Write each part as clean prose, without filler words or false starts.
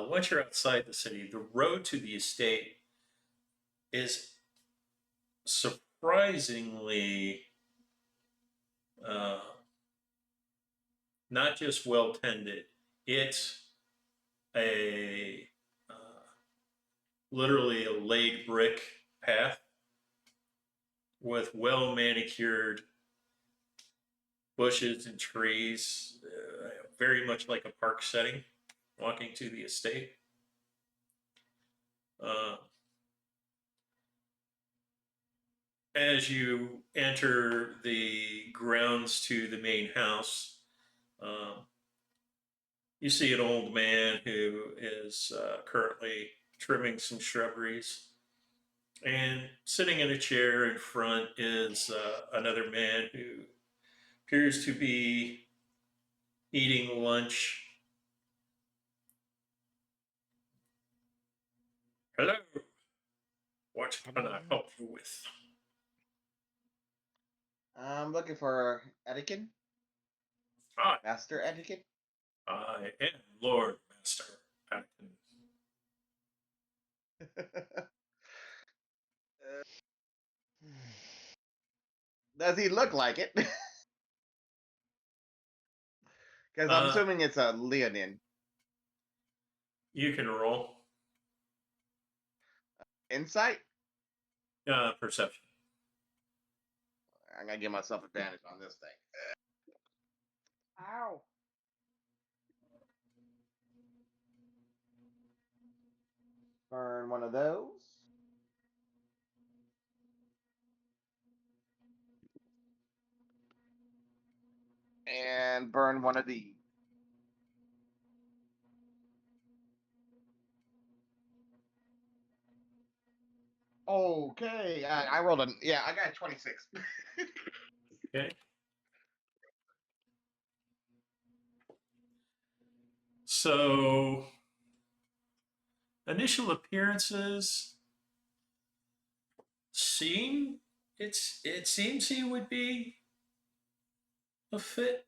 once you're outside the city, the road to the estate is surprisingly uh, not just well tended. It's a literally a laid brick path with well manicured bushes and trees, very much like a park setting. Walking to the estate. Uh, as you enter the grounds to the main house, um, you see an old man who is currently trimming some shrubberies. And sitting in a chair in front is another man who appears to be eating lunch. Hello, what can I help you with? I'm looking for Adakin, Hi, Master Adakin. I am Lord Master Adakin. Does he look like it? Because I'm Uh, assuming it's a Leonin. you can roll Insight? perception. I'm gonna give myself advantage on this thing. Ow. Burn one of those. And burn one of these. Okay, I rolled a yeah. I got 26. Okay. So initial appearances seem it seems he would be a fit.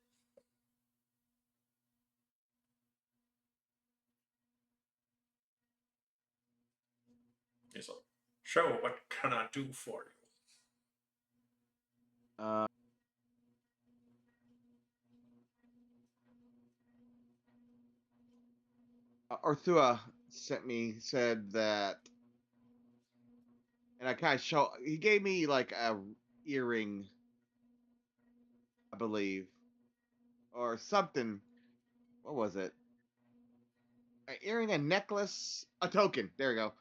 He's like, sure, what can I do for you? Uh, Arthua said that, and I kind of show. He gave me like a earring, I believe, or something. What was it? An earring, a necklace, a token. There we go.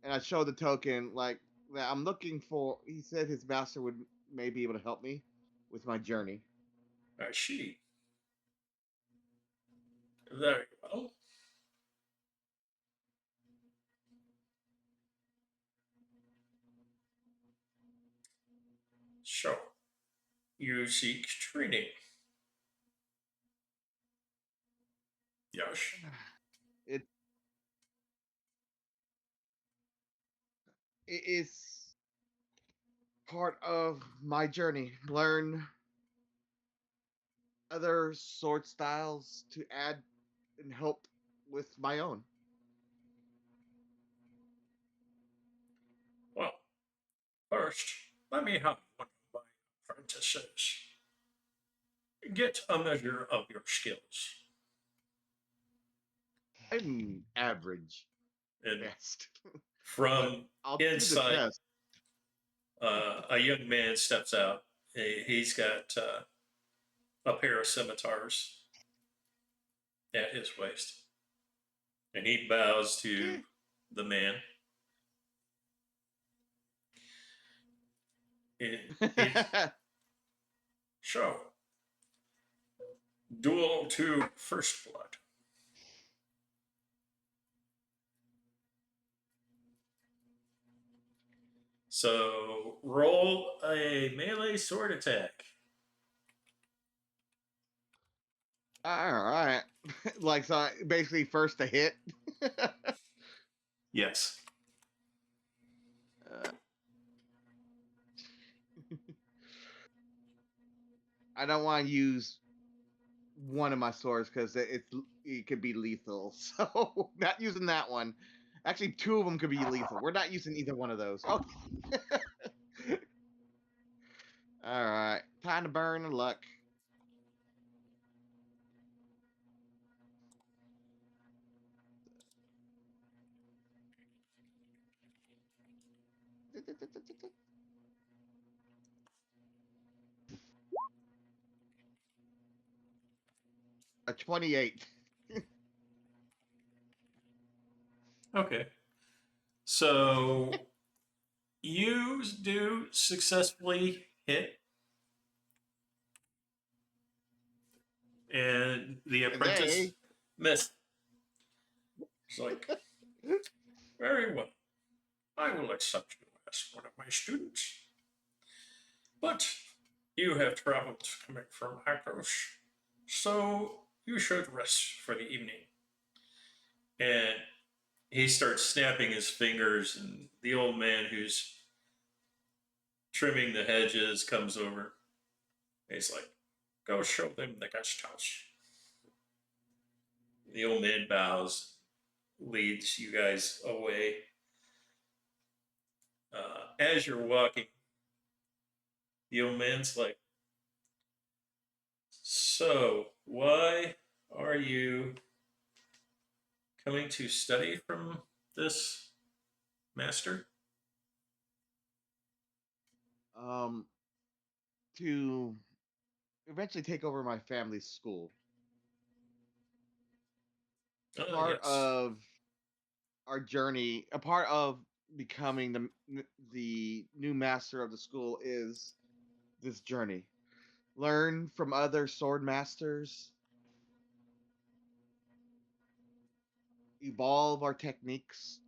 And I showed the token like that I'm looking for. He said his master would may be able to help me with my journey. She. Very well. So, you seek training. Yes. It it is part of my journey. Learn other sword styles to add and help with my own. Well, first, let me have one of my apprentices get a measure of your skills. I'm average And best, but from I'll do the inside, test. a young man steps out. He's got a pair of scimitars at his waist, and he bows to the man. It show duel to first blood. So roll a melee sword attack. All right, like so, basically first to hit. Yes. uh, I don't want to use one of my swords because it could be lethal. So not using that one. Actually, two of them could be lethal. We're not using either one of those. Oh, all right. Time to burn the luck. A 28. Okay. So you do successfully hit, and the And apprentice missed. It's like, very well. I will accept you as one of my students. But you have traveled coming from Akros, so you should rest for the evening. And he starts snapping his fingers, and the old man who's trimming the hedges comes over. He's like, go show them the guest house. The old man bows, leads you guys away. As you're walking, the old man's like, so why are you coming to study from this master? um, to eventually take over my family's school. Part Yes. of our journey, a part of becoming the new master of the school is this journey. Learn from other sword masters, evolve our techniques,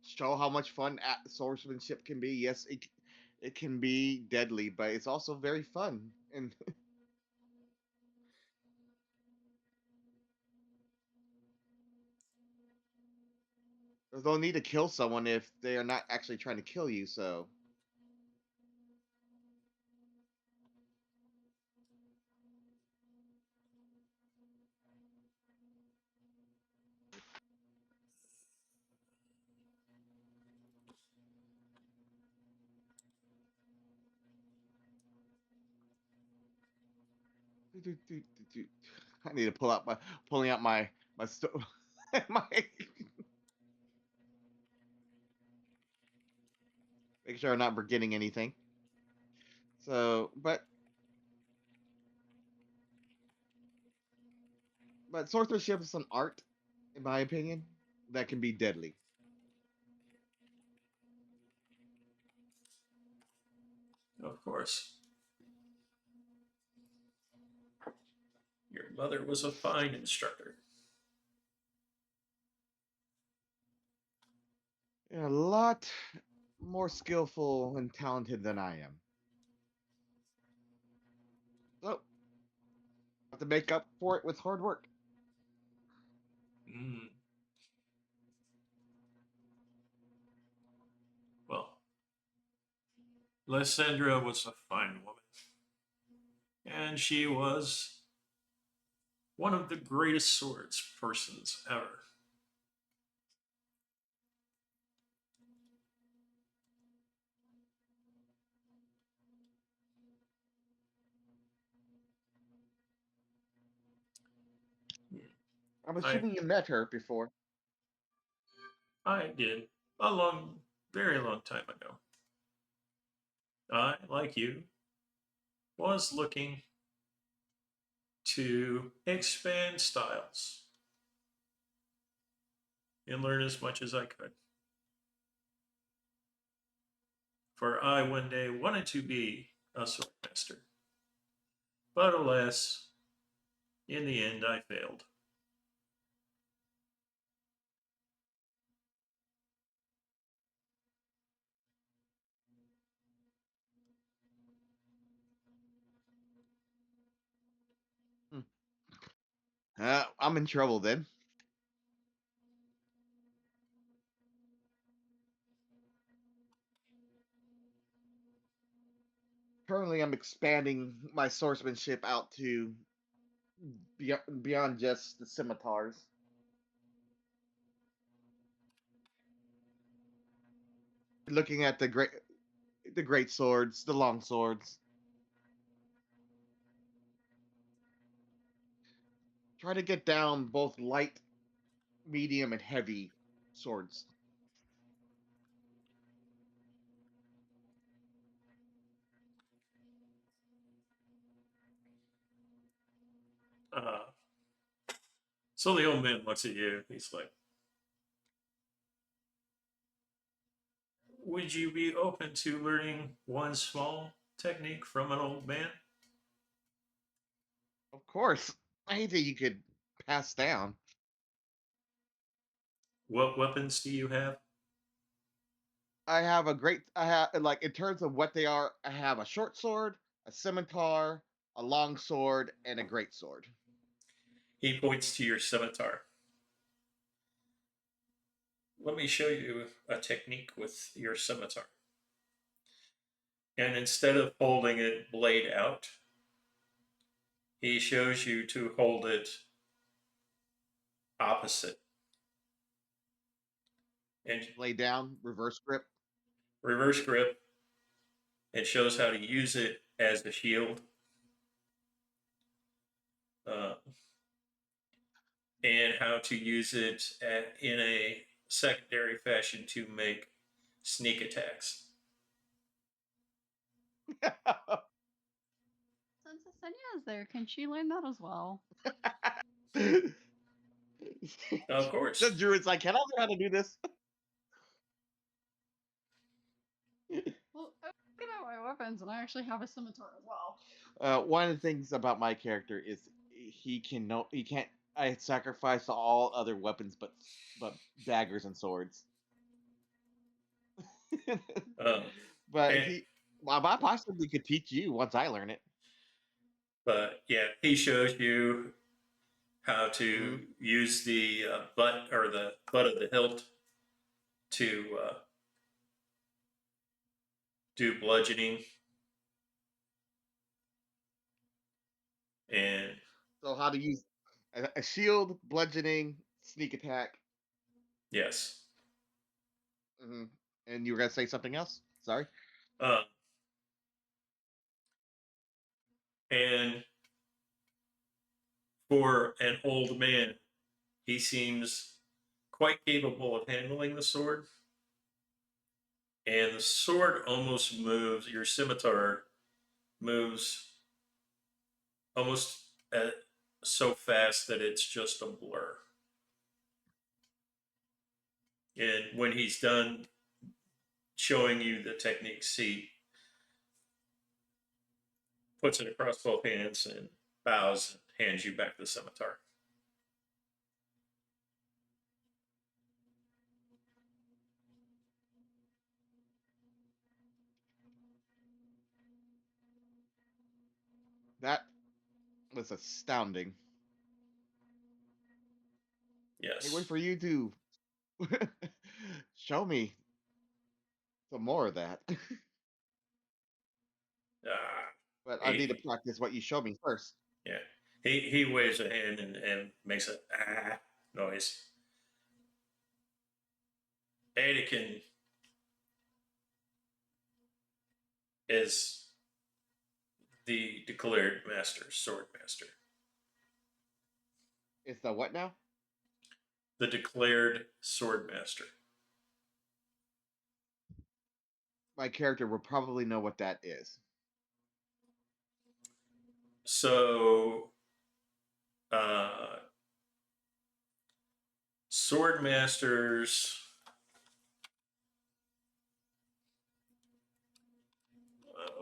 show how much fun swordsmanship can be. Yes, it can be deadly, but it's also very fun. And there's no need to kill someone if they are not actually trying to kill you. So I need to pulling out my my make sure I'm not forgetting anything. So, but swordsmanship is an art, in my opinion, that can be deadly. Of course. Your mother was a fine instructor. A lot more skillful and talented than I am. So, have to make up for it with hard work. Mm. Well, Lysandra was a fine woman, and she was one of the greatest swords persons ever. I'm I assuming you met her before. I did very long time ago. I, like you, was looking to expand styles and learn as much as I could. For I one day wanted to be a swordmaster. But alas, in the end, I failed. Hmm. I'm in trouble then. Currently, I'm expanding my swordsmanship out to beyond just the scimitars. Looking at the great swords, the long swords. Try to get down both light, medium, and heavy swords. Uh, so the old man looks at you. He's like, would you be open to learning one small technique from an old man? Of course, anything you could pass down. What weapons do you have? I have like in terms of what they are. I have a short sword, a scimitar, a long sword, and a great sword. He points to your scimitar. Let me show you a technique with your scimitar. And instead of holding it blade out, he shows you to hold it opposite and Lay down, reverse grip. reverse grip. It shows how to use it as a shield. Uh, and how to use it in a secondary fashion to make sneak attacks. Since Asena is there, can she learn that as well? Of course. The druid's like, can I learn how to do this? Well, I'm looking at my weapons, and I actually have a scimitar as well. One of the things about my character is he can't. I sacrifice all other weapons but daggers and swords. Uh, But and, I possibly could teach you once I learn it. but yeah, he shows you how to Mhm. use the butt or the butt of the hilt to do bludgeoning and So how to use a shield, bludgeoning, sneak attack. yes. Hmm. And you were gonna say something else? Sorry. Uh, and for an old man, he seems quite capable of handling the sword. And the sword almost moves, your scimitar moves almost so fast that it's just a blur. And when he's done showing you the techniques, he puts it across both hands and bows and hands you back the scimitar. That was astounding. I Yes. wait for you to show me some more of that. Ah, But I need to he, practice what you showed me first. yeah. He waves a hand and makes a noise. Adakin is the declared master, sword master. It's the what now? The declared sword master. My character will probably know what that is. So, uh, sword masters.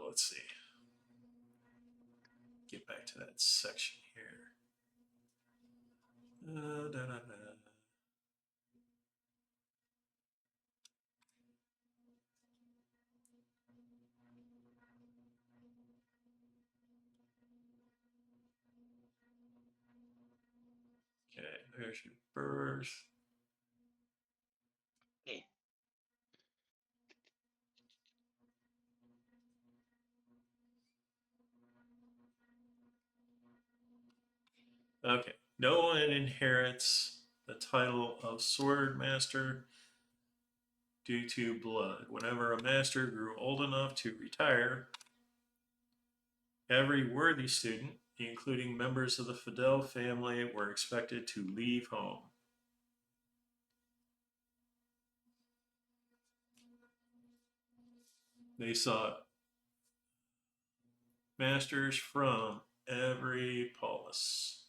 Let's see. Get back to that section here. Da, da, da. Okay, there's your birth. Eh. Okay. No one inherits the title of Swordmaster due to blood. Whenever a master grew old enough to retire, every worthy student, including members of the Fidel family, were expected to leave home. They sought masters from every polis.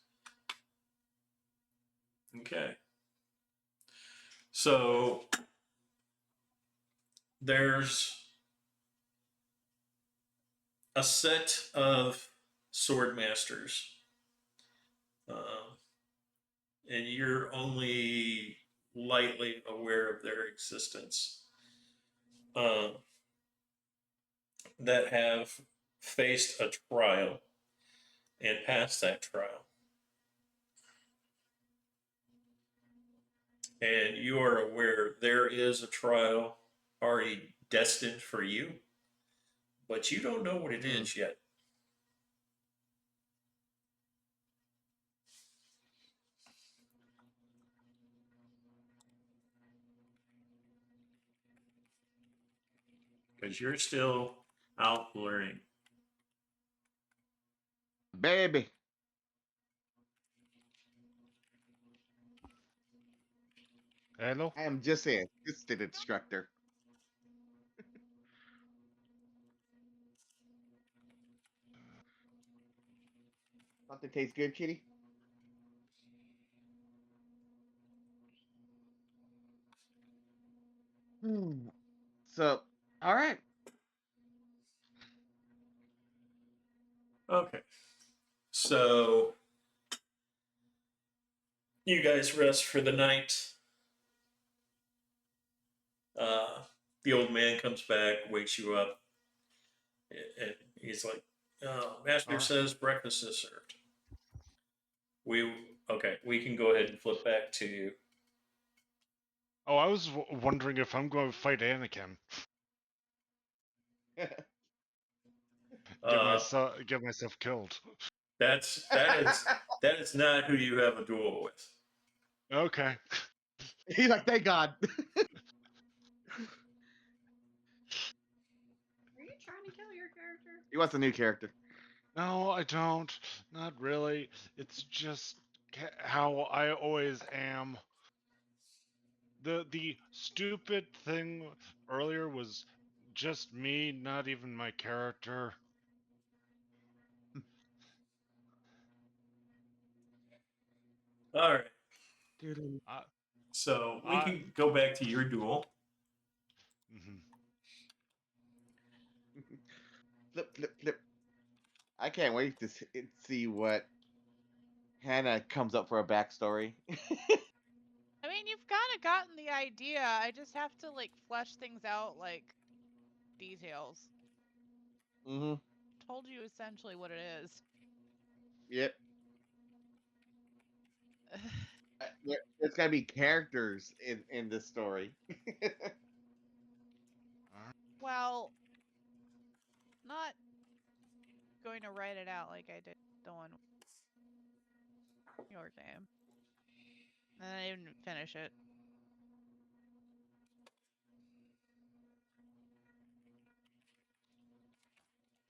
Okay. So there's a set of sword masters, um, and you're only lightly aware of their existence, um, that have faced a trial and passed that trial. And you are aware there is a trial already destined for you, but you don't know what it is yet. Because you're still out learning. Baby. Hello? I am just an assistant instructor. Something tastes good, kitty? Hmm. So, all right. Okay. So you guys rest for the night. Uh, the old man comes back, wakes you up, and he's like, Master says breakfast is served. We can go ahead and flip back to Oh, I was wondering if I'm going to fight Anakin. uh, Get myself killed. that is not who you have a duel with. Okay. He's like, thank God. Are you trying to kill your character? He wants a new character. No, I don't. Not really. It's just how I always am. The stupid thing earlier was just me, not even my character. All right. I, So we I, can go back to your duel. mhm. Flip, flip, flip. I can't wait to see what Hannah comes up for a backstory. I mean, you've kind of gotten the idea. I just have to like flesh things out, like details. Mm-hmm. Told you essentially what it is. Yep. There's gotta be characters in this story. Well, not going to write it out like I did the one with your game. And I didn't finish it.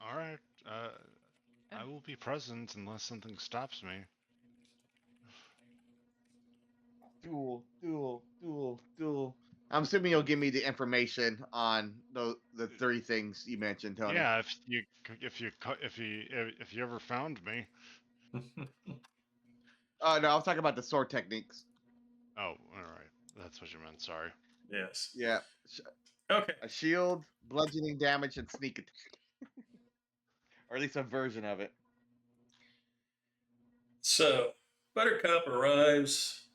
All right. I will be present unless something stops me. Duel, duel, duel, duel. I'm assuming you'll give me the information on the three things you mentioned, Tony. Yeah, if you ever found me. Oh no, I was talking about the sword techniques. Oh, all right. That's what you meant. Sorry. Yes. Yeah. Okay. A shield, bludgeoning damage, and sneak attack. Or at least a version of it. So Buttercup arrives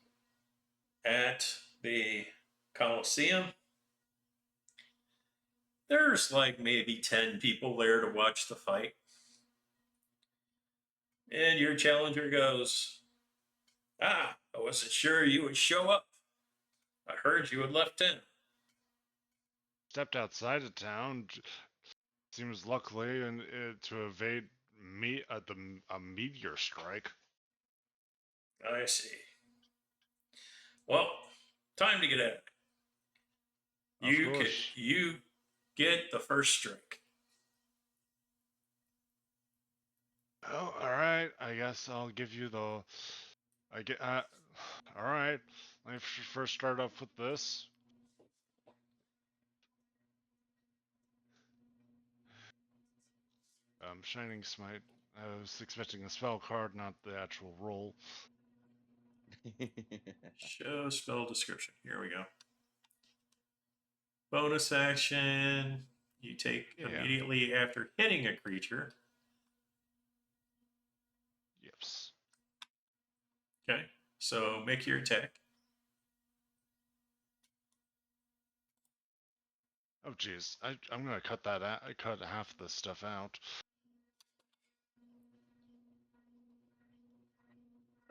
at the Coliseum. There's like maybe 10 people there to watch the fight. And your challenger goes, I wasn't sure you would show up. I heard you had left town. Stepped outside of town. Seems luckily and to evade a meteor strike. I see. Well, time to get at it. Of course. You get the first strike. Oh, all right. I guess I'll give you the. I get. All right. Let me first start off with this. Shining Smite. I was expecting a spell card, not the actual roll. Show spell description. Here we go. Bonus action. You take Yeah. immediately after hitting a creature. Yips. Okay. So make your attack. Oh, jeez. I'm gonna cut that out. I cut half this stuff out.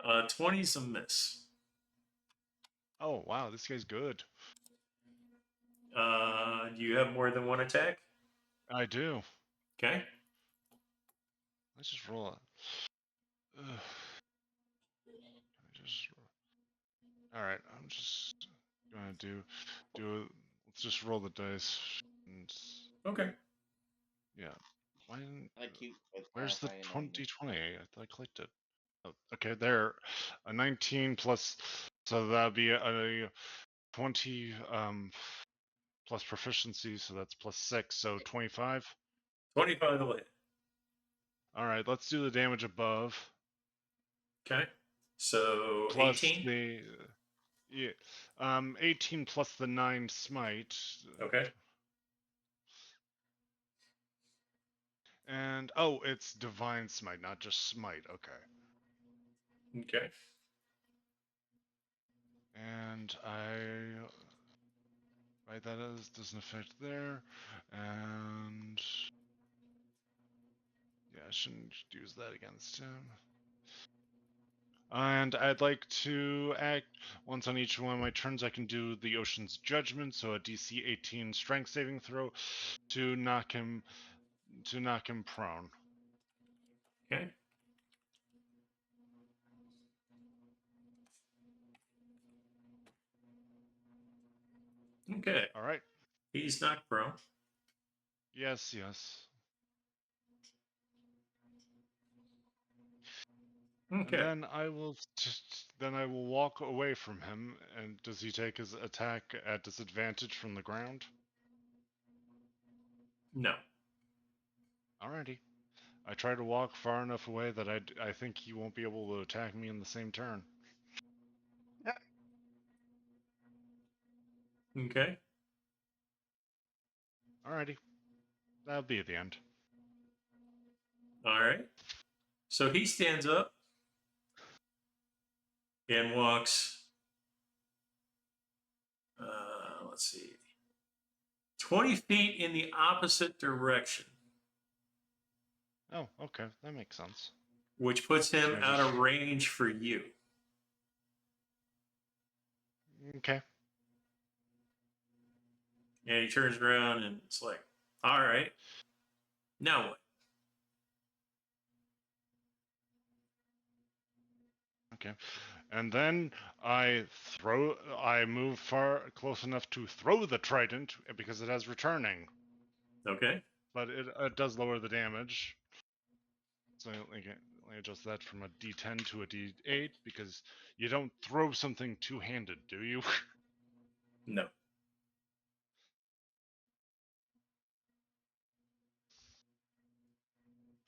20's a miss. Oh, wow. This guy's good. Do you have more than one attack? I do. Okay. Let's just roll it. All right. I'm just gonna do. Let's just roll the dice. And Okay. yeah. Why didn't? I keep Where's the clarifying on this. 2020? I thought I clicked it. Oh, okay, there. A 19 plus, so that'd be a 20 plus proficiency, so that's plus 6, so 25. 25 to hit. All right, let's do the damage above. Okay. So Plus 18. the yeah, 18 plus the 9 smite. Okay. And oh, it's divine smite, not just smite. Okay. Okay. And I write that as doesn't affect there, and yeah, I shouldn't use that against him. And I'd like to act once on each one of my turns. I can do the Ocean's Judgment, so a DC 18 Strength saving throw to knock him prone. Okay. Okay. All right. He's knocked prone. Yes, yes. Okay. And then I will walk away from him. And does he take his attack at disadvantage from the ground? No. Alrighty. I try to walk far enough away that I think he won't be able to attack me in the same turn. Okay. Alrighty. That'll be at the end. All right. So he stands up and walks, let's see, 20 feet in the opposite direction, Oh, okay. That makes sense. which puts him So out just- of range for you. Okay. And he turns around and it's like, all right, now what? Okay. And then I move close enough to throw the trident because it has returning, Okay. but it does lower the damage. So let me adjust that from a D10 to a D8 because you don't throw something two-handed, do you? No.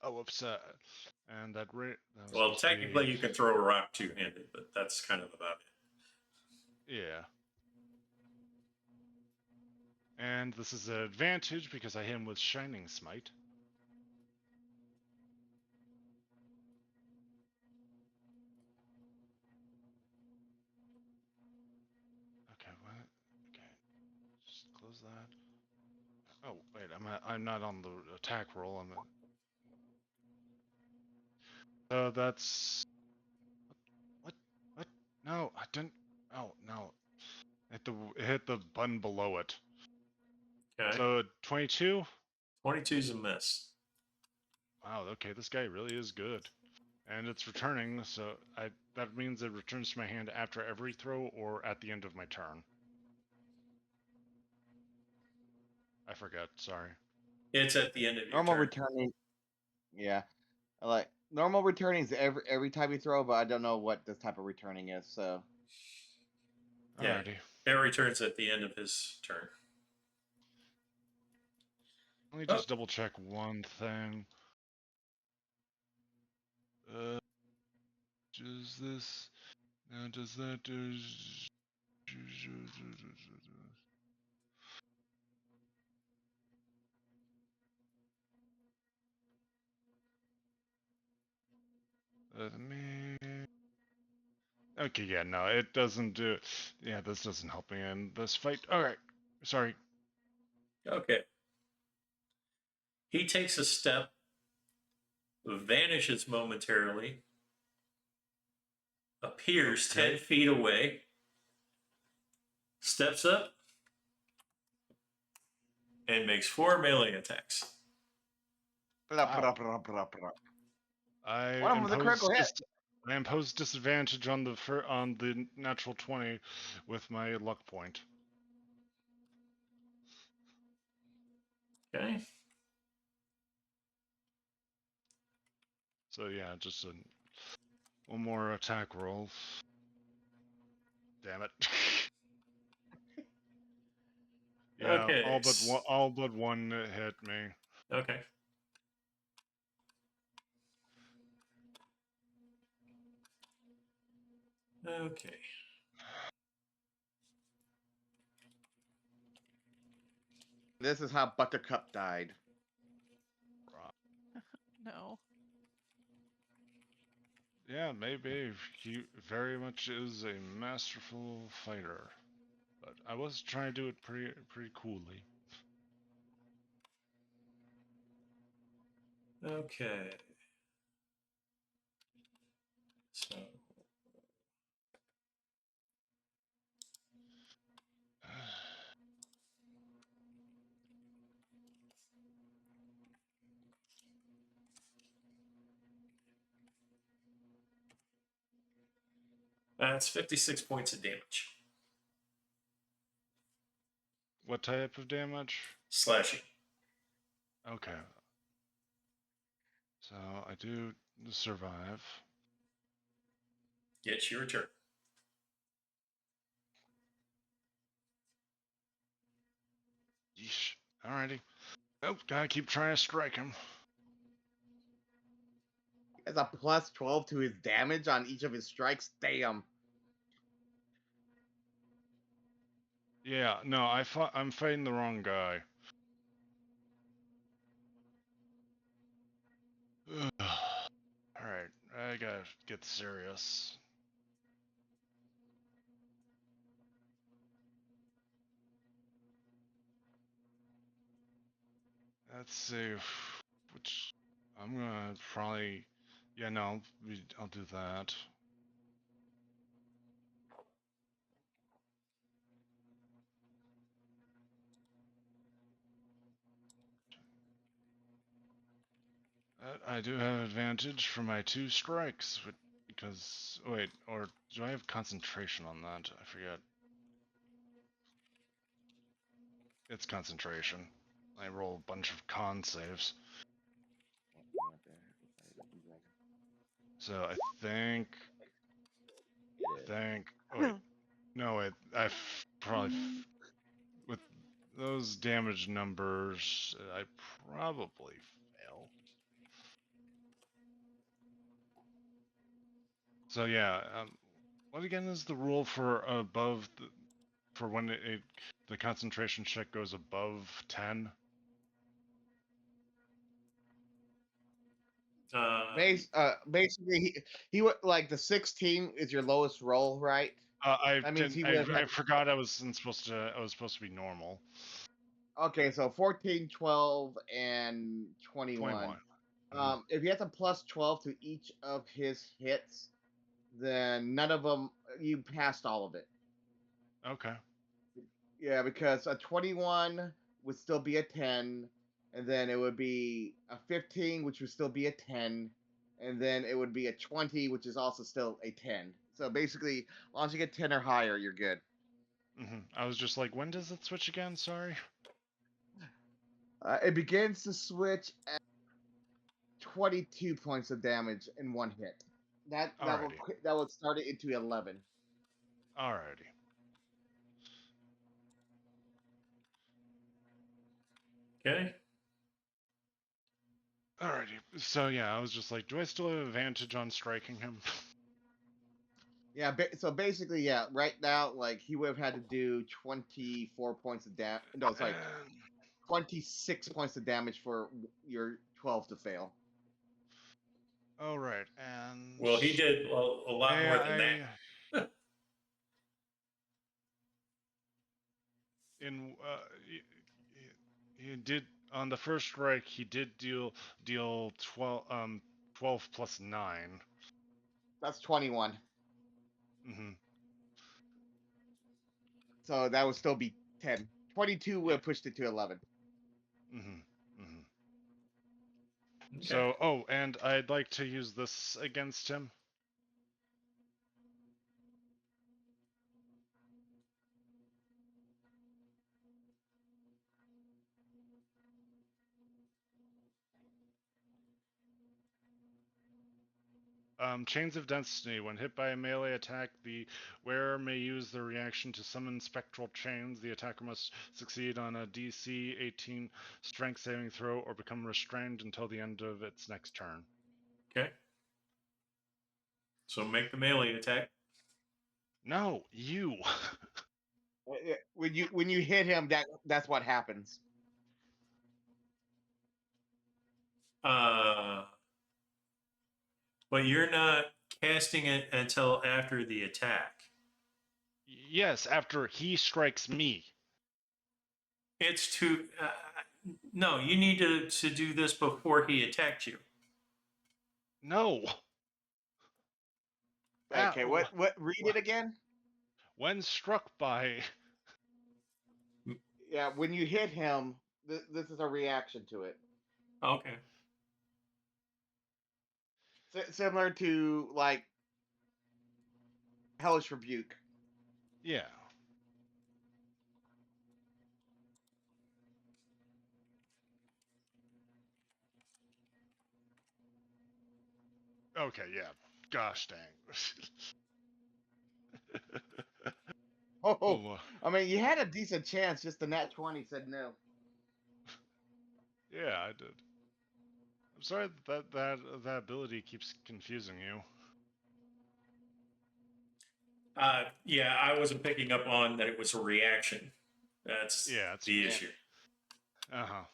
Oh, upset. And that rate. Well, technically, you can throw a rock two-handed, but that's kind of about it. Yeah. And this is an advantage because I hit him with Shining Smite. Okay, what? Okay, just close that. Oh wait, I'm not on the attack roll. So that's what? No, I didn't. Oh no, hit the button below it. Okay. So 22. 22's a miss. Wow. Okay, this guy really is good. and it's returning. So that means it returns to my hand after every throw or at the end of my turn. I forget. Sorry. It's at the end of your Normal turn. returning. Yeah. Like normal returning is every time you throw, but I don't know what this type of returning is. So Yeah. Alrighty. It returns at the end of his turn. Let me Oh. just double check one thing. Does this now? Does that do? Okay, yeah, no, it doesn't do. Yeah, this doesn't help me in this fight. All right, sorry. Okay. He takes a step, vanishes momentarily, appears Okay. 10 feet away, steps up, and makes 4 melee attacks. blah, blah, blah, blah. I One of them was a critical hit. I impose disadvantage on the natural 20 with my luck point. Okay. So yeah, just one more attack roll. Damn it. Yeah, Okay. all but one hit me. Okay. Okay. This is how Buttercup died. No. Yeah, maybe he very much is a masterful fighter, but I was trying to do it pretty coolly. Okay. So that's 56 points of damage. What type of damage? Slashing. Okay. So I do survive. It's your turn. Yeesh. Alrighty. Nope, gotta keep trying to strike him. He has a plus 12 to his damage on each of his strikes. Damn. Yeah, no, I'm fighting the wrong guy. Alright, I gotta get serious. Let's see, which I'm gonna probably, yeah, no, I'll do that. I do have advantage for my 2 strikes, because, wait, or do I have concentration on that? I forget. It's concentration. I roll a bunch of con saves. So I think, oh wait, no wait, probably, with those damage numbers, I probably fail. So yeah, what again is the rule for for when the concentration check goes above 10? Basically, he would like the 16 is your lowest roll, right? That means he would I have. forgot I was supposed to be normal. Okay, so 14, 12, and 21. 21. Mhm. If you have a plus 12 to each of his hits, then none of them, you passed all of it. Okay. Yeah, because a 21 would still be a 10, and then it would be a 15, which would still be a 10, and then it would be a 20, which is also still a 10. So basically, as long as you get 10 or higher, you're good. I was just like, when does it switch again? Sorry. It begins to switch at 22 points of damage in one hit. That will Alrighty. that will start it into 11. Alrighty. Okay. Alrighty. So yeah, I was just like, do I still have advantage on striking him? Yeah, so basically, yeah, right now, like, he would have had to do 24 points of damage. No, sorry, 26 points of damage for your 12 to fail. All right, and Well, he did a lot more than that. In he did on the first strike. He did deal 12 plus 9. That's 21. Mm-hmm. So that would still be 10. 22 would have pushed it to 11. Mm-hmm. Mm-hmm. Okay. So, oh, and I'd like to use this against him. Chains of Destiny. When hit by a melee attack, the wearer may use the reaction to summon spectral chains. The attacker must succeed on a DC 18 strength saving throw or become restrained until the end of its next turn. Okay. So make the melee attack. No, you. When you hit him, that's what happens. But you're not casting it until after the attack. Yes, after he strikes me. It's to no. You need to do this before he attacked you. No. Okay, what read it again? When struck by. Yeah, when you hit him, this is a reaction to it. Okay. Similar to, like, Hellish Rebuke. Yeah. Okay, yeah. Gosh dang. Oh, I mean, you had a decent chance, just the nat 20 said no. Yeah, I did. I'm sorry that ability keeps confusing you. Yeah, I wasn't picking up on that it was a reaction. That's the issue. Uh-huh.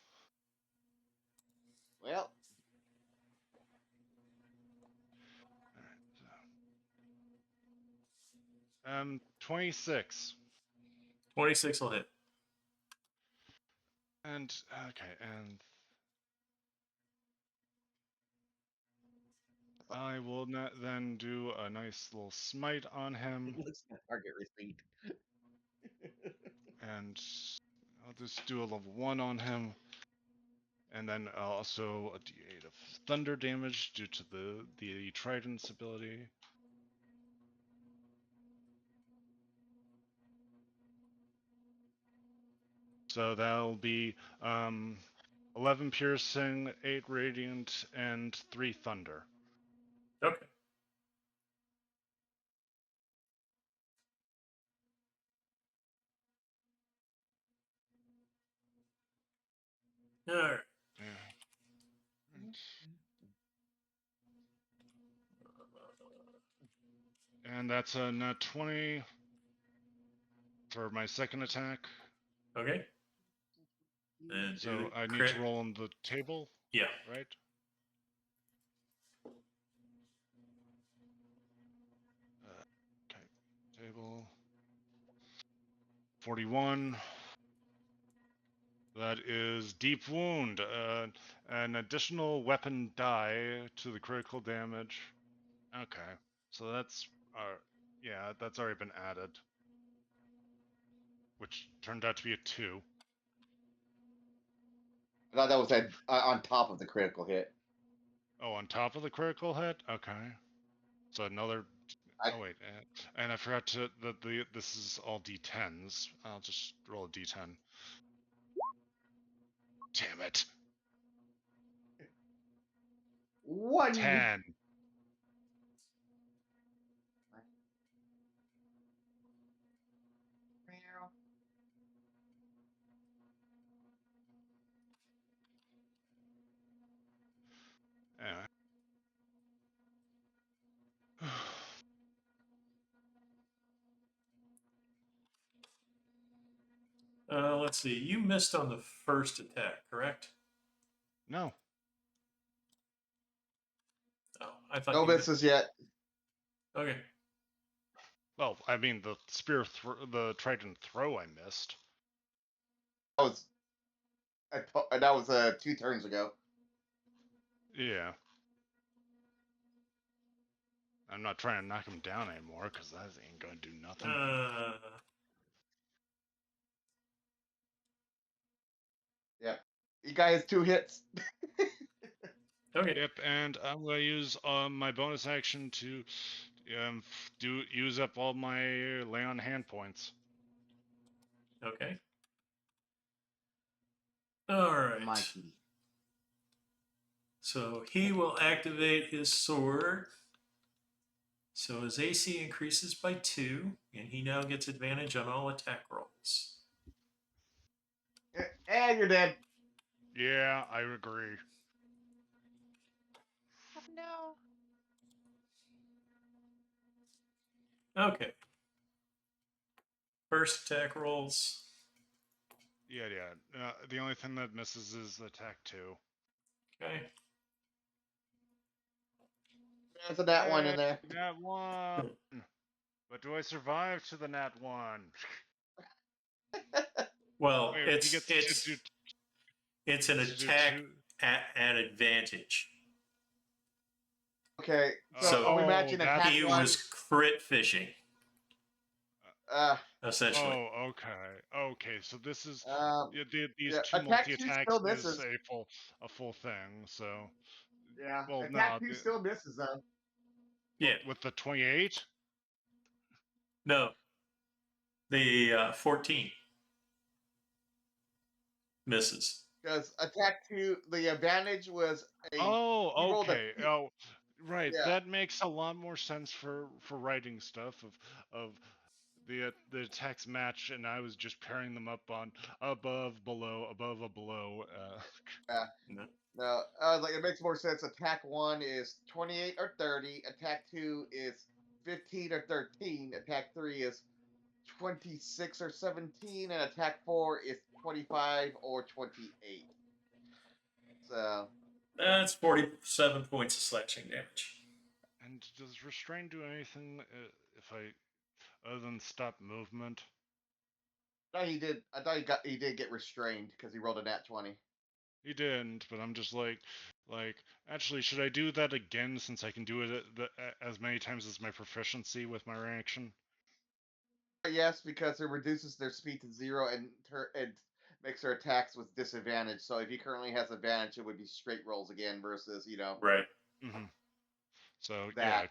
Well, 26. 26 will hit. And okay, and I will then do a nice little smite on him, looks like target receipt. and I'll just do a level 1 on him, and then also a d8 of thunder damage due to the trident's ability. So that'll be 11 piercing, 8 radiant, and 3 thunder. Okay. All right. Yeah. And that's a nat 20 for my second attack. Okay. And So I need to roll on the table. Yeah. Right? Okay. Table. 41. That is deep wound. An additional weapon die to the critical damage. Okay. So that's yeah, that's already been added. Which turned out to be a 2. I thought that was on top of the critical hit. Oh, on top of the critical hit? Okay. So another. Oh wait, and I forgot to this is all d10s. I'll just roll a d10. Damn it. 1. 10. Meow. Anyway. Let's see. You missed on the first attack, correct? No. Oh, I thought No you did. misses yet. Okay. Well, I mean the spear, the trident throw I missed. That was 2 turns ago. Yeah. I'm not trying to knock him down anymore because that ain't gonna do nothing. Yeah. You guy has 2 hits. Okay. Yep, and I'm gonna use my bonus action to use up all my lay on hand points. Okay. All right. Mikey. So he will activate his sword. So his AC increases by 2, and he now gets advantage on all attack rolls. And you're dead. Yeah, I agree. Oh, no. Okay. First attack rolls. Yeah. The only thing that misses is attack 2. Okay. There's a nat 1 in there. Nat 1. But do I survive to the nat 1? Well, Wait, it's he gets to do, it's an to do attack 2. at advantage. Okay. So So- are we matching that's- attack He 1? was crit fishing, essentially. Oh, okay. So this is these yeah, 2 attack 2 multi-attacks still is misses. a full thing. So Yeah. well, Attack no, 2 still misses though. Yeah. with the 28. No. The 14 misses. Because attack 2, the advantage was a. Oh, he rolled a okay. two- Oh, right. Yeah. That makes a lot more sense for writing stuff of the attacks match, and I was just pairing them up on above, below, above, a below. Yeah. No. No, I was like, it makes more sense. Attack 1 is 28 or 30. Attack 2 is 15 or 13. Attack 3 is 26 or 17. And attack 4 is 25 or 28. So, That's 47 points of slashing damage. And does restraint do anything if I other than stop movement? I thought he did. I thought he did get restrained because he rolled a nat 20. He didn't, but I'm just like, actually, should I do that again since I can do it as many times as my proficiency with my reaction? Yes, because it reduces their speed to 0 and makes their attacks with disadvantage. So if he currently has advantage, it would be straight rolls again versus Right. Mm-hmm. So that.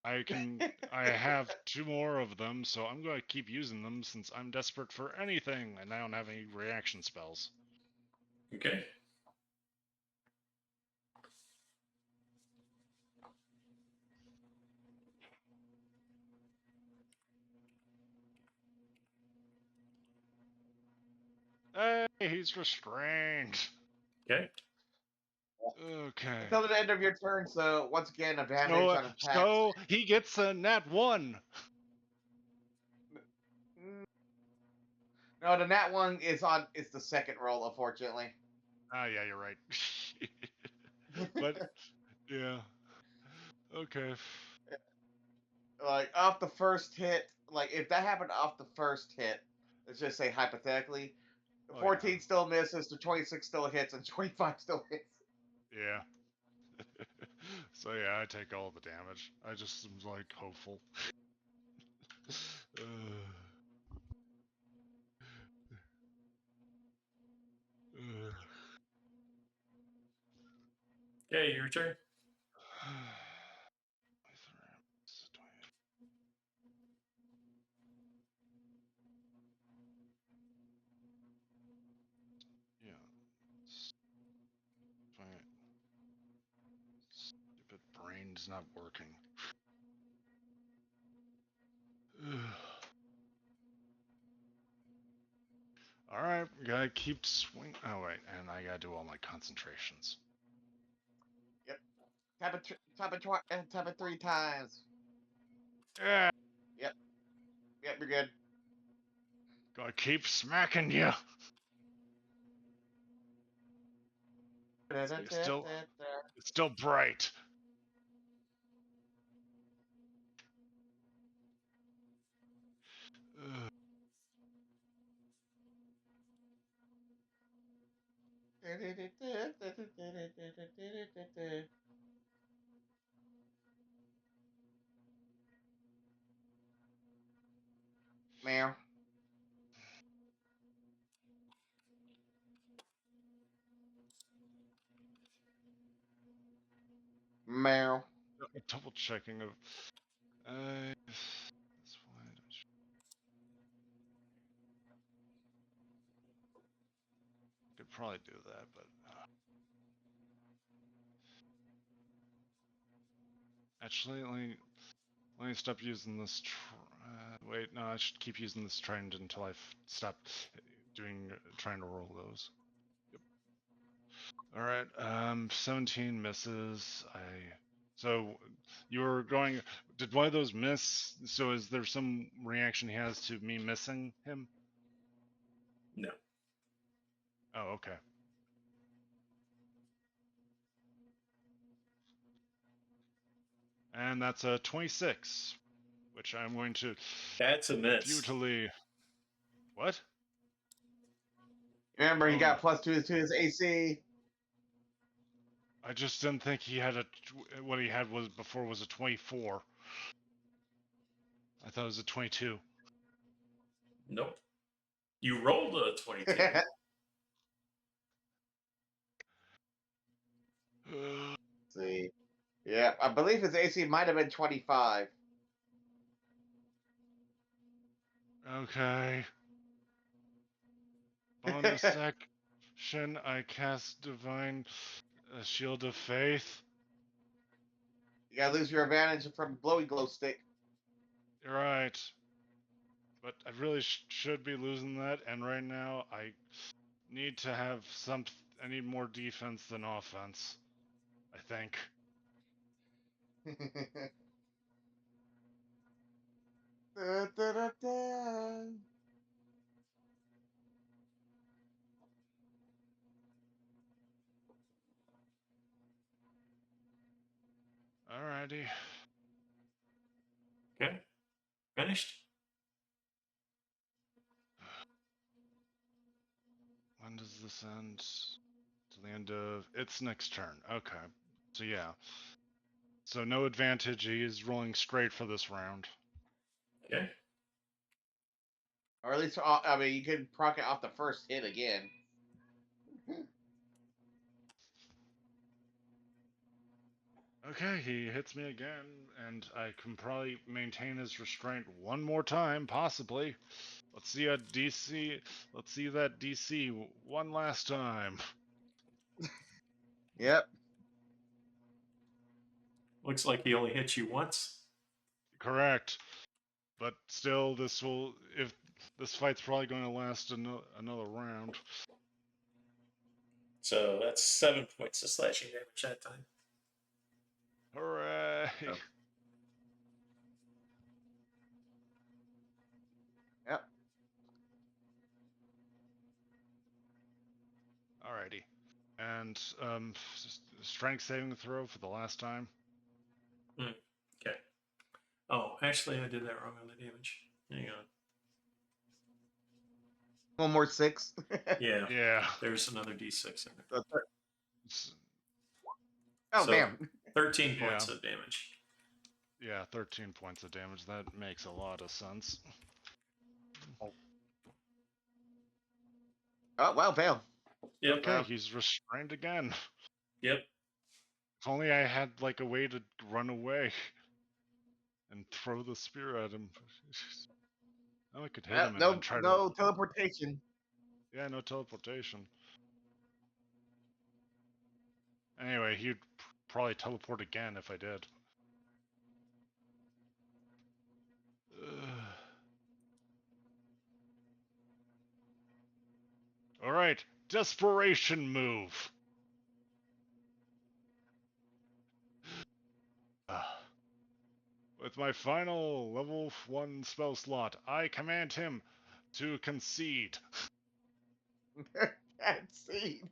yeah, I have 2 more of them, so I'm gonna keep using them since I'm desperate for anything, and I don't have any reaction spells. Okay. Hey, he's restrained. Okay. Okay. Until the end of your turn. So once again, advantage So, on attacks. so he gets a nat 1. No, the nat 1 is on. It's the second roll, unfortunately. Ah, yeah, you're right. But yeah. Okay. Like off the first hit, like if that happened off the first hit, let's just say hypothetically, the Oh, 14 yeah. still misses, the 26 still hits, and 25 still hits. Yeah. So yeah, I take all the damage. I just am like hopeful. Uh, uh. Okay, your turn. is not working. Alright, gotta keep swing. Oh, wait, and I gotta do all my concentrations. Tap it 3 times. Yeah, Yep, you're good. gotta keep smacking you. It's still bright. Ugh. Meow. Meow. Double checking of. That's why I don't. Could probably do that, but. Actually, let me stop using this. Wait, no, I should keep using this trend until I stop trying to roll those. Yep. All right. 17 misses. So you were going. Did one of those miss? So is there some reaction he has to me missing him? No. Oh, okay. And that's a 26, which I'm going to That's a miss. futilely. What? Remember, he Oh. got +2 to his AC. I just didn't think he had what he had was before was a 24. I thought it was a 22. Nope. You rolled a 22. See. Yeah, I believe his AC might have been 25. Okay. Bonus action, I cast Divine Shield of Faith. You gotta lose your advantage from Blowy Glow Stick. You're right. But I really should be losing that, and right now I need to have I need more defense than offense. I think. Da, da, da, da. Alrighty. Okay. Finished? When does this end? To the end of its next turn. Okay. So yeah. So no advantage. He is rolling straight for this round. Okay. Or at least, I mean, you could proc it off the first hit again. Okay, he hits me again, and I can probably maintain his restraint one more time, possibly. Let's see a DC. Let's see that DC one last time. Yep. Looks like he only hit you once. Correct. But still, if this fight's probably going to last another round. So that's 7 points of slashing damage that time. Hooray! Oh. Yep. Alrighty. And strength saving throw for the last time. Okay. Oh, actually, I did that wrong on the damage. Hang on. One more 6. Yeah. Yeah. There's another d6 in there. Oh, So, damn. 13 points of damage. Yeah, 13 points of damage. That makes a lot of sense. Oh, well, fail. Yep. Okay, he's restrained again. Yep. If only I had like a way to run away and throw the spear at him. Oh, I could hit him and No, then try no teleportation. Yeah, no teleportation. Anyway, he'd probably teleport again if I did. All right, desperation move. With my final level 1 spell slot, I command him to concede. Concede.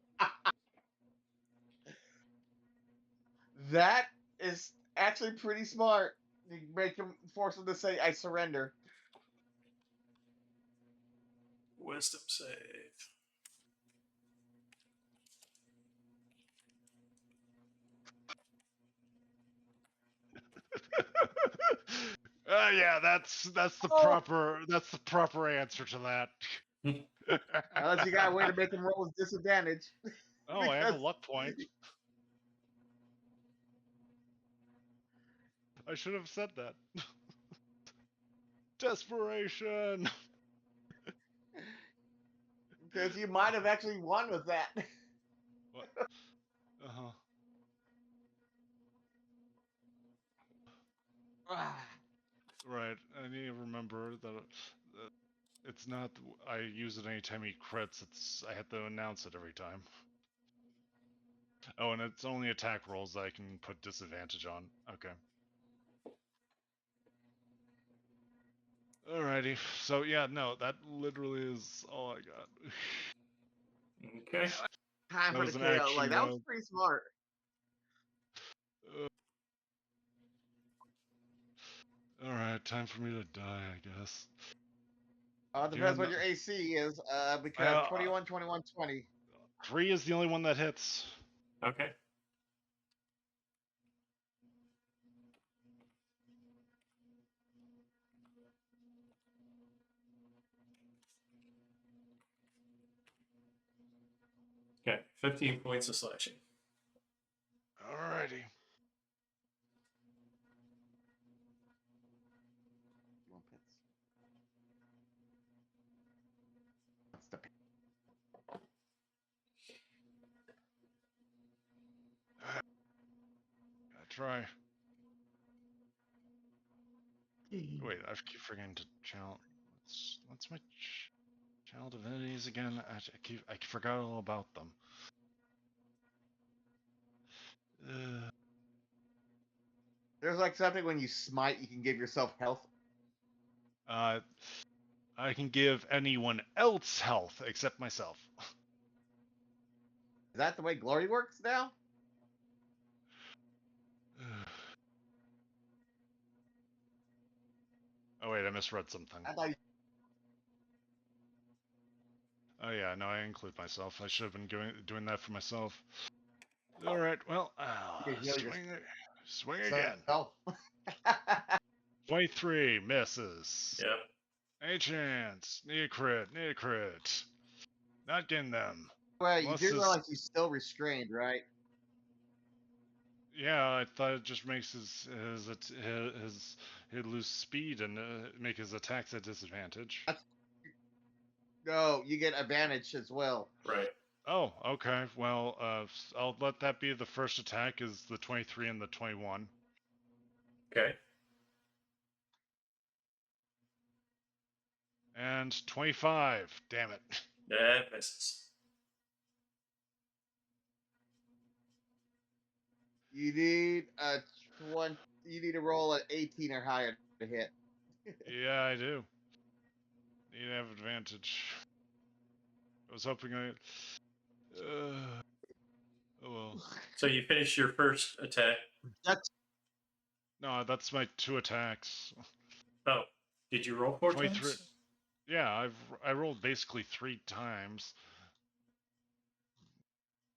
That is actually pretty smart. You make him force him to say, "I surrender." Wisdom save. Yeah, that's the Oh! proper answer to that. Unless you got a way to make him roll with disadvantage. Oh, I have a Because- luck point. I should have said that. Desperation. Because you might have actually won with that. What? Uh-huh. Right. I need to remember that it's not I use it anytime he crits. It's I have to announce it every time. Oh, and it's only attack rolls that I can put disadvantage on. Okay. Alrighty. So yeah, no, that literally is all I got. Okay. Time That for was the an KO. Like, that was action, pretty smart. Alright, time for me to die, I guess. Depends Yeah, what your AC is. Because Uh, 21, 21, 20. 3 is the only one that hits. Okay. Okay. 15 points of slashing. Alrighty. That's the Gotta try. Wait, I keep forgetting to channel. What's my channel divinities again? I forgot all about them. There's like something when you smite, you can give yourself health. I can give anyone else health except myself. Is that the way glory works now? Oh wait, I misread something. I thought you... Oh yeah, no, I include myself. I should have been doing that for myself. All right, well, You can heal swing again. yourself. 23 misses. Yep. Any chance? Need a crit. Not getting them. Well, you Unless do it's- realize he's still restrained, right? Yeah, I thought it just makes he'd lose speed and make his attacks at disadvantage. No, you get advantage as well. Right. Oh, okay. Well, I'll let that be the first attack is the 23 and the 21. Okay. And 25. Damn it. That misses. You need a You need to roll an 18 or higher to hit. Yeah, I do. Need to have advantage. I was hoping I. Oh well. So you finish your first attack. No, that's my 2 attacks. Oh, did you roll 4 23. times? Yeah, I rolled basically 3 times.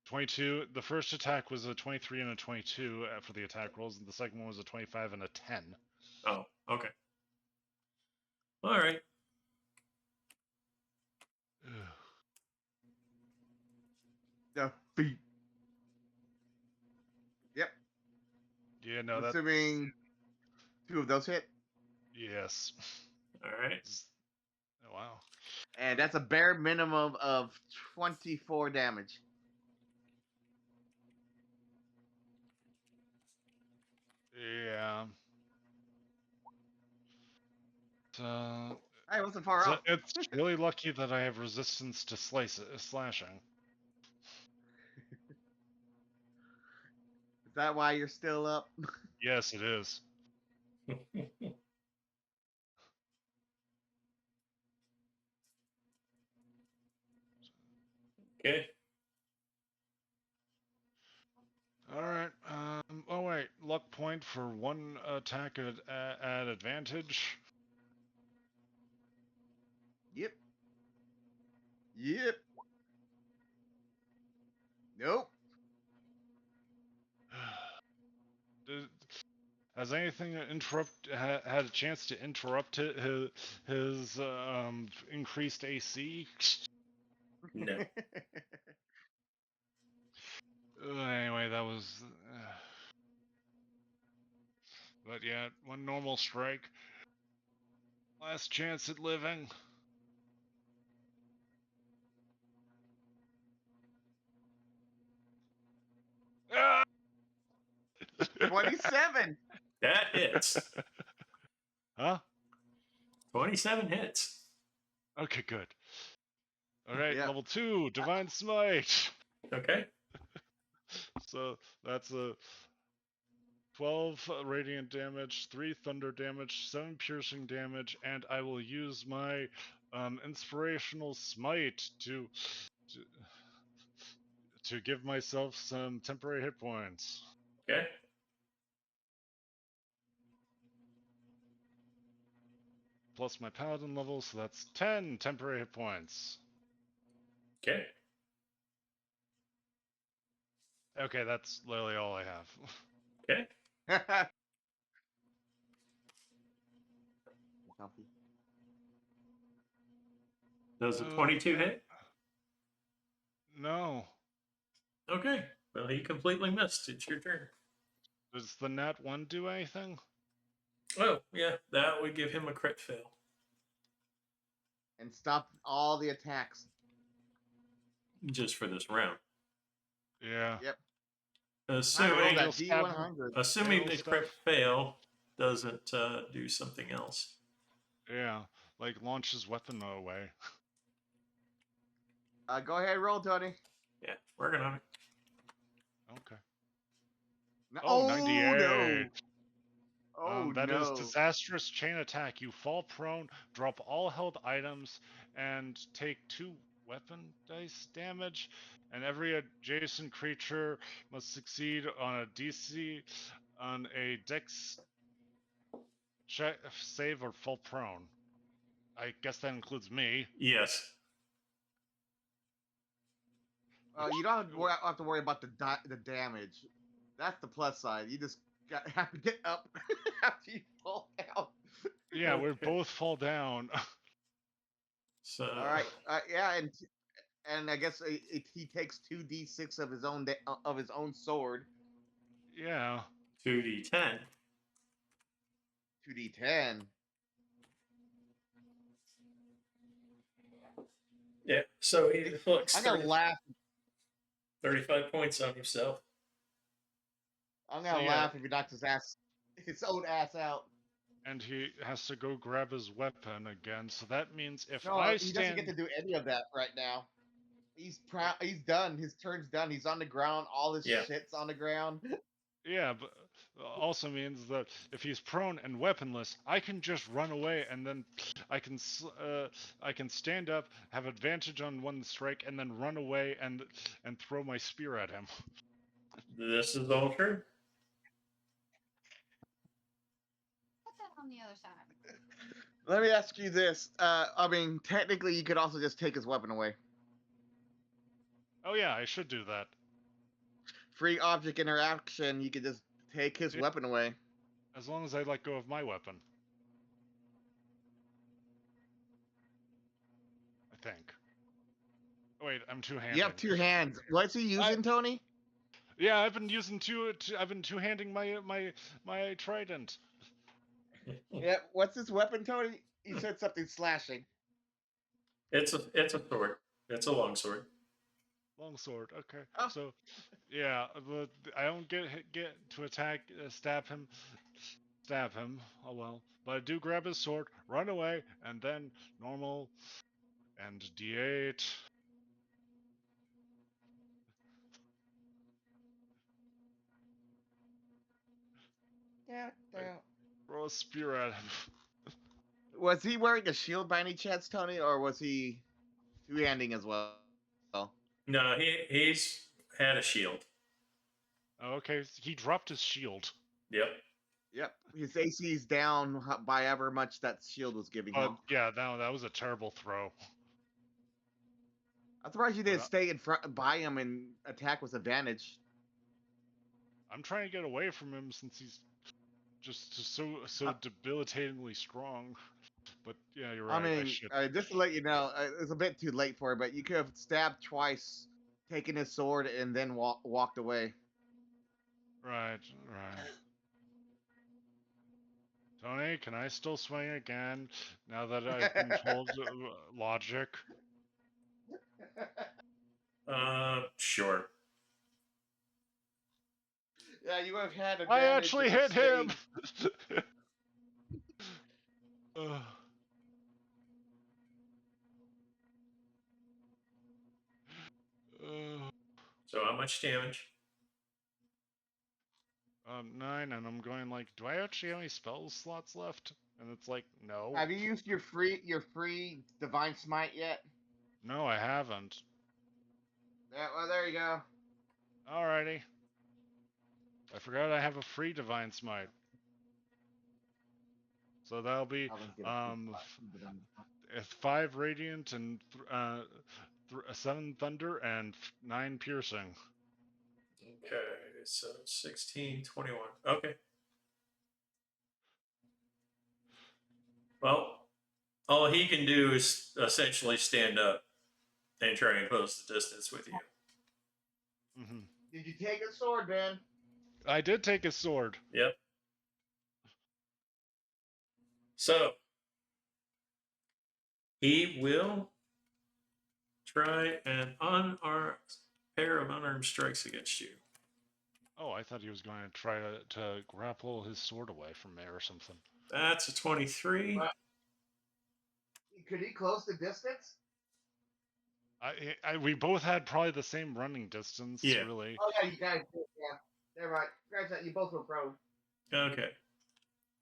22. The first attack was a 23 and a 22 for the attack rolls, and the second one was a 25 and a 10. Oh, okay. All right. Defeat. Yep. Yeah, no, that. Assuming 2 of those hit. Yes. All right. Oh, wow. And that's a bare minimum of 24 damage. Yeah. I wasn't far off. it's really lucky that I have resistance to slashing. Is that why you're still up? Yes, it is. Okay. All right. Oh wait, luck point for one attack at advantage. Yep. Yep. Nope. Has anything had a chance to interrupt his increased AC? No. Anyway, that was. But yeah, one normal strike. Last chance at living. Ah! 27. That hits. Huh? 27 hits. Okay, good. All right, Yeah. level 2, Divine Smite. Okay. So that's a 12 radiant damage, 3 thunder damage, 7 piercing damage, and I will use my inspirational smite to give myself some temporary hit points. Okay. Plus my paladin level, so that's 10 temporary hit points. Okay. Okay, that's literally all I have. Okay. Comfy. Does a 22 hit? No. Okay. Well, he completely missed. It's your turn. Does the nat 1 do anything? Oh, yeah. That would give him a crit fail. And stop all the attacks. Just for this round. Yeah. Yep. I rolled Assuming, that D100. assuming Fail the crit stuff. fail doesn't do something else. Yeah. Like launches weapon away. Go ahead, roll, Tony. Yeah, working on it. Okay. No, Oh, oh 98. no. Oh That is no. disastrous chain attack. You fall prone, drop all held items, and take 2 weapon dice damage. And every adjacent creature must succeed on a DC on a Dex check, save or fall prone. I guess that includes me. Yes. You don't have to worry about the damage. That's the plus side. You just have to get up after you fall down. Yeah, we Okay. both fall down. So. All right. Yeah, and I guess he takes 2d6 of his own sword. Yeah. 2d10. 2d10. Yeah. So he inflicts I'm gonna laugh. 35 points on himself. I'm gonna So, yeah. laugh if he knocks his own ass out. And he has to go grab his weapon again. So that means if No, I he doesn't get to do any of that right now. He's proud. He's done. His turn's done. He's on the ground. All his Yeah. shit's on the ground. Yeah, but also means that if he's prone and weaponless, I can just run away, and then I can stand up, have advantage on one strike, and then run away and throw my spear at him. This is all true. Put that on the other side. Let me ask you this. I mean, technically, you could also just take his weapon away. Oh yeah, I should do that. Free object interaction. You could just take his Yeah. weapon away. As long as I let go of my weapon. I think. Oh, wait, I'm two-handed. You have 2 hands. What's he using, Tony? Yeah, I've been using I've been two-handing my trident. Yeah. What's his weapon, Tony? You said something slashing. It's a sword. It's a long sword. Longsword. Okay. Oh. So, yeah, but I don't get to attack, stab him. stab him. Oh well. But I do grab his sword, run away, and then normal and D8. Throw a spear at him. Was he wearing a shield by any chance, Tony, or was he two-handing as well? No, he's had a shield. Okay, he dropped his shield. Yep. Yep. His AC's down by ever much that shield was giving But him. yeah, that was a terrible throw. I'm surprised you didn't But, stay in front by him and attack with advantage. I'm trying to get away from him since he's just so debilitatingly strong. But yeah, you're right. I I mean, should. just to let you know, it's a bit too late for it, but you could have stabbed twice, taken his sword, and then walked away. Right. Tony, can I still swing again now that I've been told logic? Sure. Yeah, you would have had advantage. I actually if you hit him. stayed. So how much damage? 9, and I'm going like, do I actually have any spell slots left? And it's like, no. Have you used your free divine smite yet? No, I haven't. Yeah, well, there you go. Alrighty. I forgot I have a free divine smite. So that'll be I was gonna keep it, 5 radiant and 7 thunder and 9 piercing. Okay, so 16, 21. Okay. Well, all he can do is essentially stand up and try and close the distance with you. Mm-hmm. Did you take a sword, Ben? I did take his sword. Yep. So he will try an pair of unarmed strikes against you. Oh, I thought he was going to try to grapple his sword away from me or something. That's a 23. Could he close the distance? We both had probably the same running distance, Yeah. really. Oh yeah, you guys did. Yeah, never mind. Guys, you both were prone. Okay.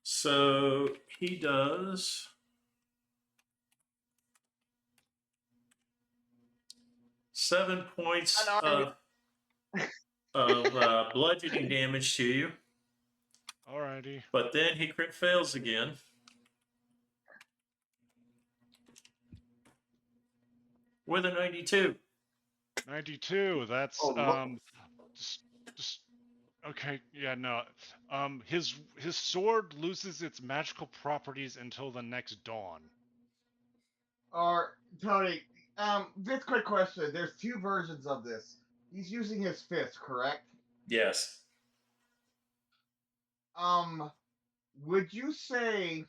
So he does 7 points Unarmed. of bludgeoning damage to you, Alrighty. but then he crit fails again. With a 92. 92. That's Oh, just okay. Yeah, no. His sword loses its magical properties until the next dawn. Or Tony, this quick question. There's two versions of this. He's using his fist, correct? Yes. Would you say,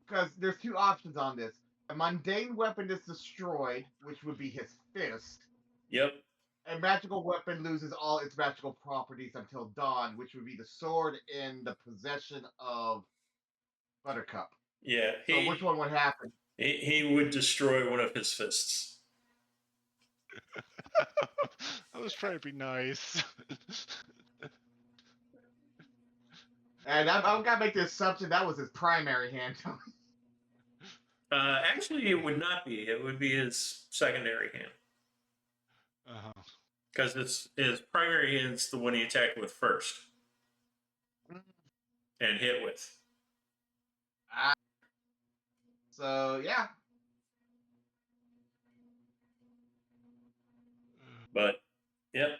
because there's two options on this, a mundane weapon is destroyed, which would be his fist, Yep. a magical weapon loses all its magical properties until dawn, which would be the sword in the possession of Buttercup. Yeah. So which one would happen? He would destroy one of his fists. I was trying to be nice. And I'm gonna make the assumption that was his primary hand. Actually, it would not be. It would be his secondary hand. Uh-huh. Because his primary hand's the one he attacked with first. And hit with. So yeah. But, yep.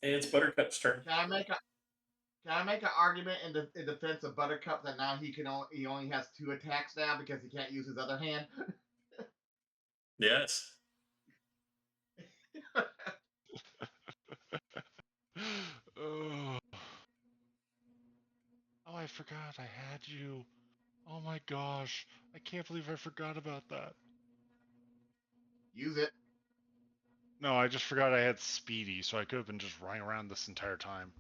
It's Buttercup's turn. Can I make an argument in defense of Buttercup that now he only has 2 attacks now because he can't use his other hand? Yes. Oh, I forgot I had you. Oh my gosh. I can't believe I forgot about that. Use it. No, I just forgot I had Speedy, so I could have been just running around this entire time.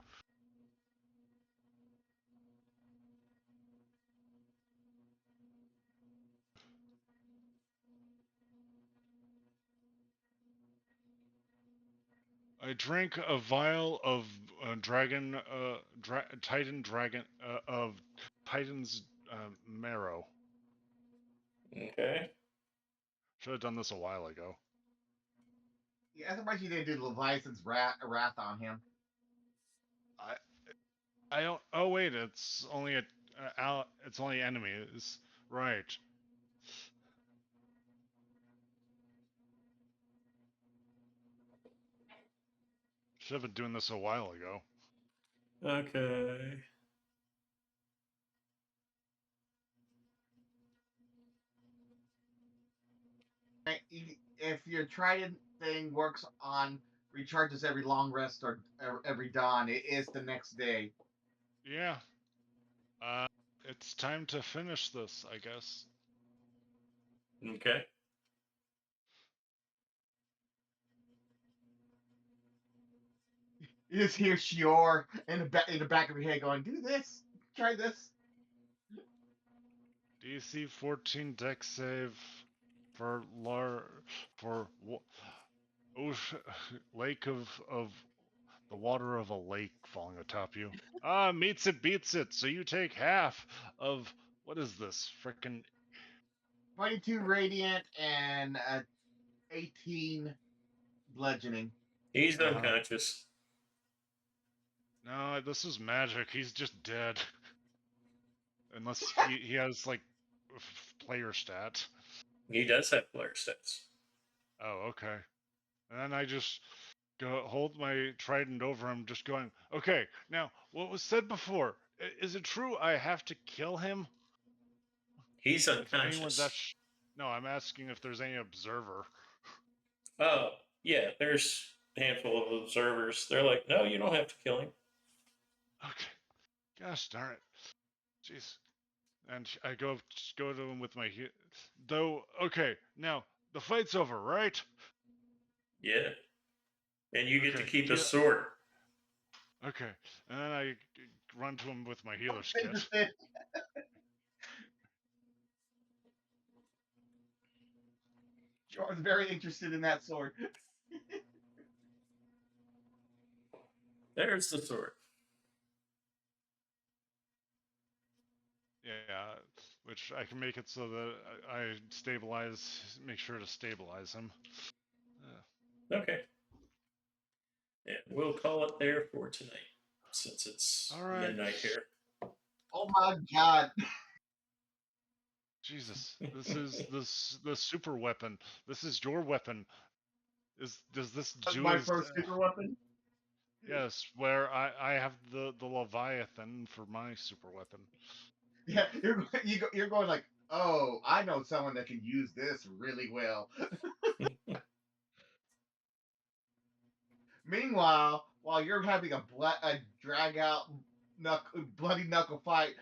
I drank a vial of Titan dragon of Titan's marrow. Okay. Should have done this a while ago. Yeah, I'm surprised you didn't do Leviathan's wrath on him. I don't. Oh wait, it's only it's only enemies, right? Should have been doing this a while ago. Okay. If your trident thing works on recharges every long rest or every dawn, it is the next day. Yeah. It's time to finish this, I guess. Okay. You just hear Xior in the back of your head going, "Do this, try this." DC 14 deck save for lake of the water of a lake falling atop you. Meets it beats it. So you take half of what is this frickin' 22 radiant and 18 bludgeoning. He's unconscious. No, this is magic. He's just dead. Unless he has like player stat. He does have player stats. Oh, okay. And then I just go hold my trident over him, just going, okay, now what was said before? Is it true I have to kill him? He's If anyone's unconscious. no, I'm asking if there's any observer. Oh, yeah, there's a handful of observers. They're like, no, you don't have to kill him. Okay. Gosh darn it. Jeez. And I go to him with my though. Okay, now the fight's over, right? Yeah. And you get to Okay, keep yeah. a sword. Okay, and then I run to him with my healer's kit. Xior's very interested in that sword. There's the sword. Yeah, which I can make it so that I make sure to stabilize him. Okay. And we'll call it there for tonight, since it's All right. midnight here. Oh my god. Jesus, this is the super weapon. This is your weapon. Does this That's do my as, first super weapon. yes, where I have the Leviathan for my super weapon. Yeah, you're going like, oh, I know someone that can use this really well. Meanwhile, while you're having a drag out bloody knuckle fight,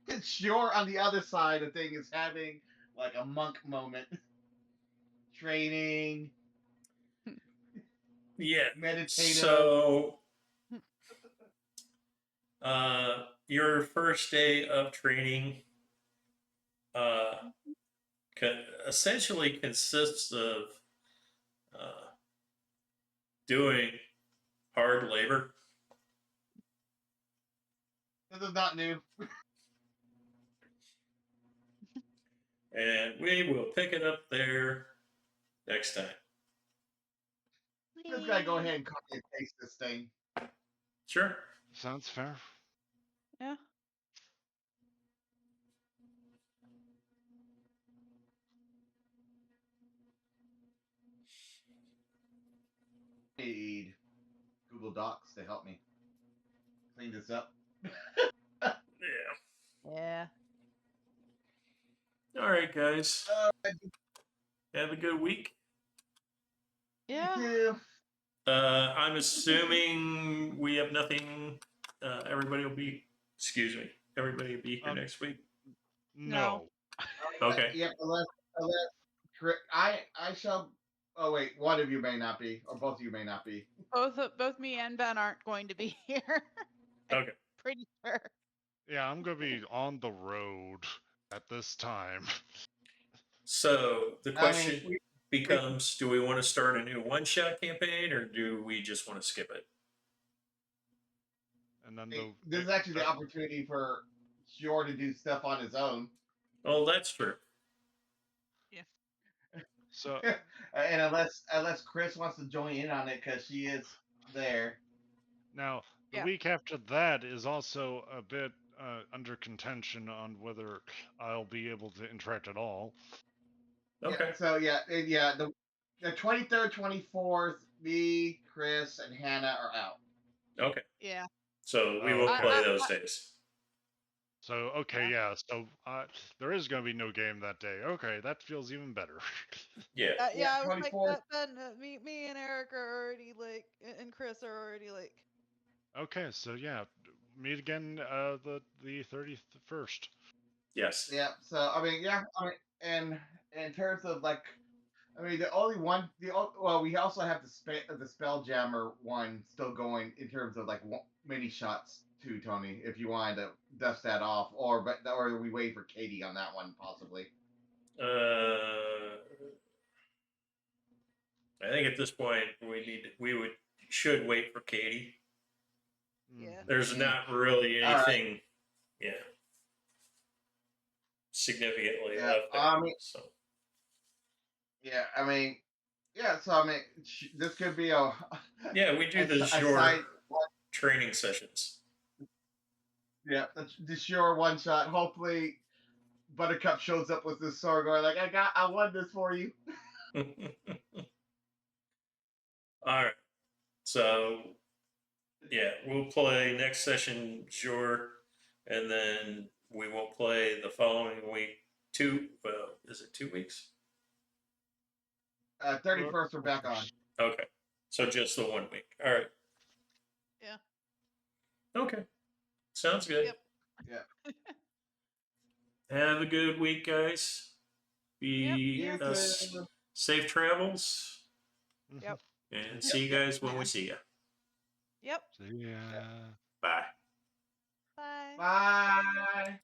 Xior on the other side of thing is having like a monk moment. Training. Yeah. Meditative. So, your first day of training essentially consists of doing hard labor. This is not new. And we will pick it up there next time. Just gotta go ahead and copy and paste this thing. Sure. Sounds fair. Yeah. Need Google Docs to help me clean this up. Yeah. Yeah. All right, guys. Have a good week. Yeah. You too. I'm assuming we have nothing. Everybody will be here next week. No. Okay. Yep. Unless I shall. Oh wait, one of you may not be, or both of you may not be. Both me and Ben aren't going to be here. Okay. Pretty sure. Yeah, I'm gonna be on the road at this time. So the question. becomes, do we want to start a new one-shot campaign, or do we just want to skip it? And then This is actually the opportunity for Xior to do stuff on his own. Oh, that's true. so And unless Chris wants to join in on it because she is there. now the Yeah. week after that is also a bit under contention on whether I'll be able to interact at all. Okay. Yeah, so the 23rd, 24th, me, Chris, and Hannah are out. Okay. Yeah. So we Oh, won't okay. play those days. So okay, yeah. So there is going to be no game that day. Okay, that feels even better. Yeah. Yeah, I was like 24th. that. Then me and Eric are already like, and Chris are already like. Okay, so yeah, meet again the 31st. Yes. Yeah. So I mean, and in terms of like, I mean, well, we also have the Spelljammer one still going in terms of like mini shots too, Tony. If you wanted to dust that off, or we wait for Katie on that one possibly. I think at this point we should wait for Katie. Yeah. There's not really anything, significantly left there. I mean, So yeah, I mean, yeah. So I mean, this could be a yeah, we do the a Xior side, training sessions. yeah, the Xior one shot. Hopefully, Buttercup shows up with this sword going like, I won this for you. All right. So yeah, we'll play next session Xior, and then we won't play the following week. Is it 2 weeks? 31st, we're back on. Okay. So just the 1 week. All right. Yeah. Okay. Sounds good. Yep. Yeah. Have a good week, guys. Be Yep. safe travels. Yep. And see you guys when we see you. Yep. See ya. Bye. Bye. Bye.